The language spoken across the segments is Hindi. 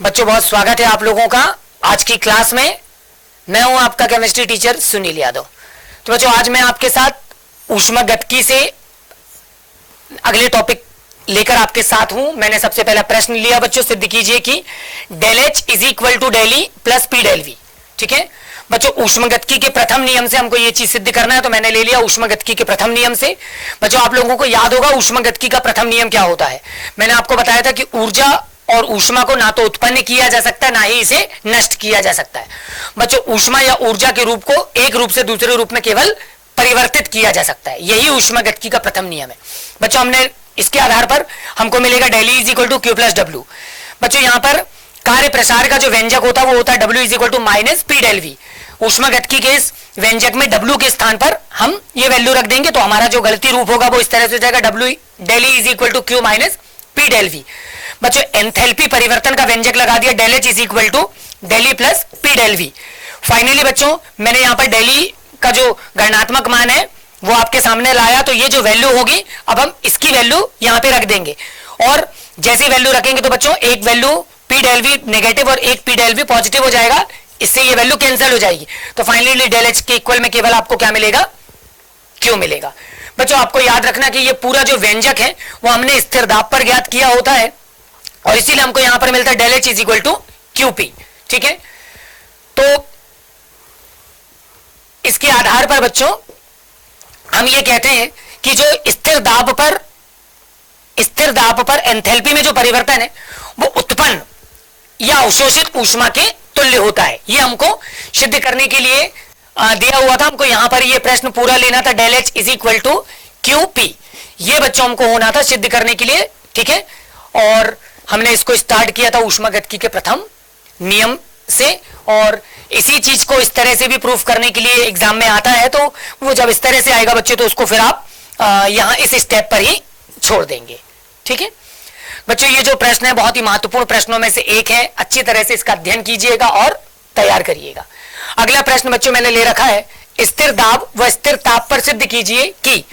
बच्चों बहुत स्वागत है आप लोगों का आज की क्लास में। मैं हूं आपका केमिस्ट्री टीचर सुनील यादव। तो बच्चों आज मैं आपके साथ ऊष्मागतिकी से अगले टॉपिक लेकर आपके साथ हूं। मैंने सबसे पहला प्रश्न लिया बच्चों, सिद्ध कीजिए कि del H is equal to del E plus P del V. ठीक है बच्चों, ऊष्मागतिकी के प्रथम नियम से हमको ये चीज सिद्ध करना है, तो मैंने ले लिया ऊष्मागतिकी के प्रथम नियम से। बच्चों आप लोगों को याद होगा ऊष्मागतिकी का प्रथम नियम क्या होता है। मैंने आपको बताया था कि ऊर्जा और ऊष्मा को ना तो उत्पन्न किया जा सकता है ना ही इसे नष्ट किया जा सकता है। बच्चों ऊष्मा या ऊर्जा के रूप को एक रूप से दूसरे रूप में केवल परिवर्तित किया जा सकता है, यही ऊष्मागतिकी का प्रथम नियम है। बच्चों हमने इसके आधार पर हमको मिलेगा del E is equal to Q plus W. बच्चों यहां पर कार्य प्रसार का जो व्यंजक होता है वो होता है W is equal to minus P del V. ऊष्मागतिकी के इस व्यंजक में डब्ल्यू के स्थान पर हम ये वैल्यू रख देंगे, तो हमारा जो गलती रूप होगा वो इस तरह से हो जाएगा W del E is equal to Q minus P del V. बच्चों एंथैल्पी परिवर्तन का व्यंजक लगा दिया del H is equal to del E plus P del V. Finally बच्चों मैंने यहां पर डेल ई का जो गणनात्मक मान है वो आपके सामने लाया, तो ये जो वैल्यू होगी अब हम इसकी वैल्यू यहां पे रख देंगे, और जैसे वैल्यू रखेंगे तो बच्चों एक value P del V negative और एक पी डेल वी पॉजिटिव हो जाएगा, इससे ये वैल्यू कैंसिल हो जाएगी। तो फाइनली डेल एच के इक्वल में केवल आपको क्या मिलेगा, क्यू मिलेगा। बच्चों आपको याद रखना कि ये पूरा जो व्यंजक है वो हमने स्थिर दाब पर ज्ञात किया होता है, और इसीलिए हमको यहां पर मिलता है del H is equal to Q P. ठीक है, तो इसके आधार पर बच्चों हम ये कहते हैं कि जो स्थिर दाब पर एंथैल्पी में जो परिवर्तन है वो उत्पन्न या अवशोषित ऊष्मा के तुल्य होता है। ये हमको सिद्ध करने के लिए दिया हुआ था। हमको यहां पर ये प्रश्न पूरा लेना था, del H is equal to Q P, ये बच्चों हमको होना था सिद्ध करने के लिए। ठीक है, और हमने इसको स्टार्ट किया था ऊष्मागतिकी के प्रथम नियम से, और इसी चीज को इस तरह से भी प्रूफ करने के लिए एग्जाम में आता है, तो वो जब इस तरह से आएगा बच्चों तो उसको फिर आप यहां इस स्टेप पर ही छोड़ देंगे। ठीक है बच्चों, ये जो प्रश्न है बहुत ही महत्वपूर्ण प्रश्नों में से एक है, अच्छी तरह से इसका अध्ययन कीजिएगा और तैयार करिएगा। अगला प्रश्न बच्चों मैंने ले रखा है, स्थिर दाब व स्थिर ताप पर सिद्ध कीजिए कि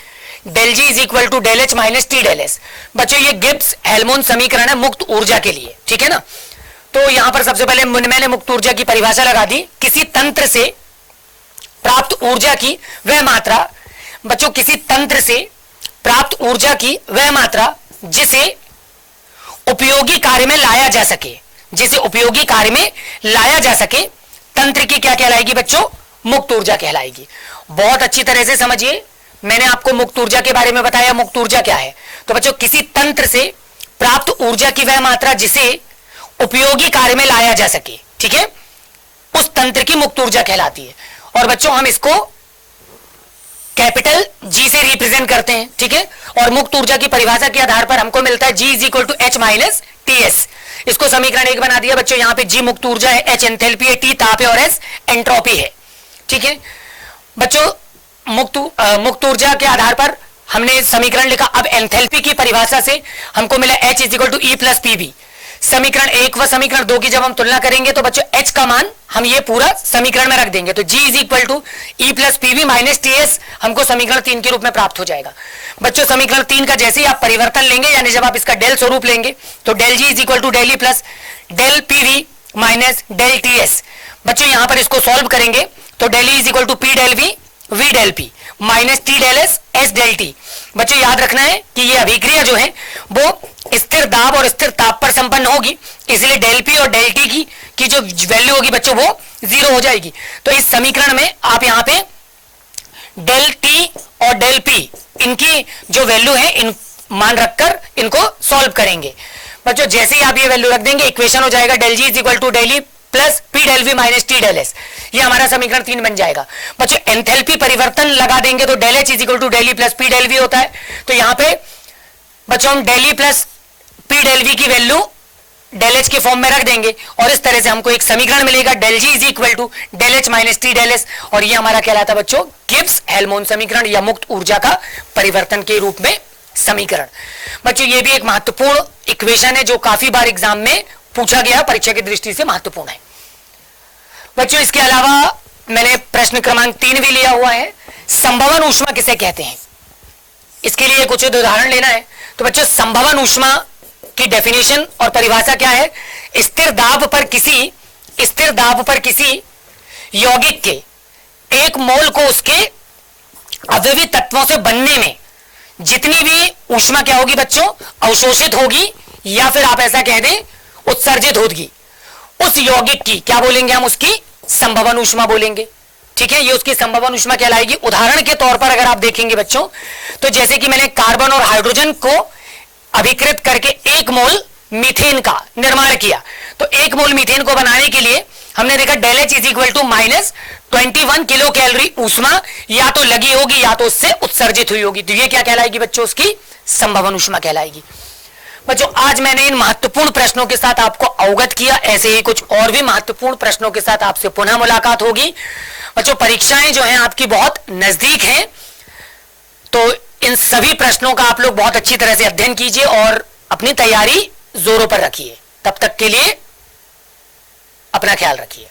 del G is equal to del H minus T del S. बच्चों ये गिब्स हेल्महोल्ट्ज समीकरण है मुक्त ऊर्जा के लिए। ठीक है ना, तो यहां पर सबसे पहले मैंने मुक्त ऊर्जा की परिभाषा लगा दी, किसी तंत्र से प्राप्त ऊर्जा की वह मात्रा। बच्चों किसी तंत्र से प्राप्त ऊर्जा की वह मात्रा जिसे उपयोगी कार्य में लाया जा सके, जिसे उपयोगी कार्य में लाया जा सके, तंत्र की क्या कहलाएगी बच्चों, मुक्त ऊर्जा कहलाएगी। बहुत अच्छी तरह से समझिए, मैंने आपको मुक्त ऊर्जा के बारे में बताया। मुक्त ऊर्जा क्या है, तो बच्चों किसी तंत्र से प्राप्त ऊर्जा की वह मात्रा जिसे उपयोगी कार्य में लाया जा सके, ठीक है, उस तंत्र की मुक्त ऊर्जा कहलाती है। और बच्चों हम इसको कैपिटल जी से रिप्रेजेंट करते हैं। ठीक है, और मुक्त ऊर्जा की परिभाषा के आधार पर हमको मिलता है G is equal to H minus T S. इसको समीकरण एक बना दिया बच्चों, यहां पे जी मुक्त ऊर्जा है, एच एंथैल्पी है, टी ताप है और एस एंट्रोपी है। ठीक है बच्चों, मुक्त ऊर्जा के आधार पर हमने समीकरण लिखा। अब एंथैल्पी की परिभाषा से हमको मिला H is equal to E plus P B. समीकरण एक व समीकरण दो की जब हम तुलना करेंगे तो बच्चों एच का मान हम ये पूरा समीकरण में रख देंगे, तो G is equal to E plus P B minus T S हमको समीकरण तीन के रूप में प्राप्त हो जाएगा। बच्चों समीकरण तीन का जैसे ही आप परिवर्तन लेंगे, यानी जब आप इसका डेल स्वरूप लेंगे, तो del G is equal to del E plus del P V minus del T S. बच्चों यहां पर इसको सॉल्व करेंगे तो del E is equal to P del V del P minus T del S S del T. बच्चों याद रखना है कि ये अभिक्रिया जो है वो स्थिर दाब और स्थिर ताप पर संपन्न होगी, इसलिए डेल पी और डेल टी की जो वैल्यू होगी बच्चों वो जीरो हो जाएगी। तो इस समीकरण में आप यहाँ पे डेल टी और डेल पी इनकी जो वैल्यू है इन मान रखकर इनको सॉल्व करेंगे। बच्चों जैसे ही आप ये वैल्यू रख देंगे, इक्वेशन हो जाएगा del G is equal to del E plus P del V minus T del S. ये हमारा समीकरण तीन बन जाएगा। बच्चों एंथैल्पी परिवर्तन लगा देंगे तो del H is equal to del E plus P del V होता है। तो यहाँ पे बच्चों हम del E plus P del V की वैल्यू डेल एच के फॉर्म में रख देंगे, और इस तरह से हमको एक समीकरण मिलेगा del G is equal to del H minus T del S, और ये हमारा कहलाता है बच्चों गिब्स हेल्महोल्ट्ज समीकरण या मुक्त ऊर्जा का परिवर्तन के रूप में समीकरण। बच्चों ये भी एक महत्वपूर्ण इक्वेशन है जो काफी बार एग्जाम में पूछा गया, परीक्षा की दृष्टि से महत्वपूर्ण है। बच्चों इसके अलावा मैंने प्रश्न क्रमांक 3 भी लिया हुआ है, संभवन ऊष्मा किसे कहते हैं। इसके लिए कुछ उदाहरण लेना है। तो बच्चों संभवन ऊष्मा उसकी डेफिनेशन और परिभाषा क्या है? स्थिर दाब पर किसी यौगिक के एक मोल को उसके अवयवी तत्वों से बनने में जितनी भी ऊष्मा क्या होगी बच्चों? अवशोषित होगी, या फिर आप ऐसा कह दें उत्सर्जित होगी, उस यौगिक की क्या बोलेंगे हम? उसकी संभवन ऊष्मा बोलेंगे। ठीक है, ये उसकी संभवन ऊष्मा कहलाएगी। उदाहरण के तौर पर अगर आप देखेंगे बच्चों, तो जैसे कि मैंने कार्बन और हाइड्रोजन को अभिकृत करके एक मोल मीथेन का निर्माण किया, तो एक मोल मीथेन को बनाने के लिए हमने देखा del H is equal to -21 kilo calorie ऊष्मा या तो लगी होगी या तो उससे उत्सर्जित हुई होगी। तो ये क्या कहलाएगी बच्चों? उसकी संभवन ऊष्मा कहलाएगी। बच्चों, आज मैंने इन महत्वपूर्ण प्रश्नों के साथ आपको अवगत किया। ऐसे ही कुछ और भी महत्वपूर्ण प्रश्नों के साथ आपसे पुनः मुलाकात होगी। बच्चों, परीक्षाएं जो हैं आपकी बहुत नजदीक हैं, तो इन सभी प्रश्नों का आप लोग बहुत अच्छी तरह से अध्ययन कीजिए और अपनी तैयारी जोरों पर रखिए। तब तक के लिए अपना ख्याल रखिए।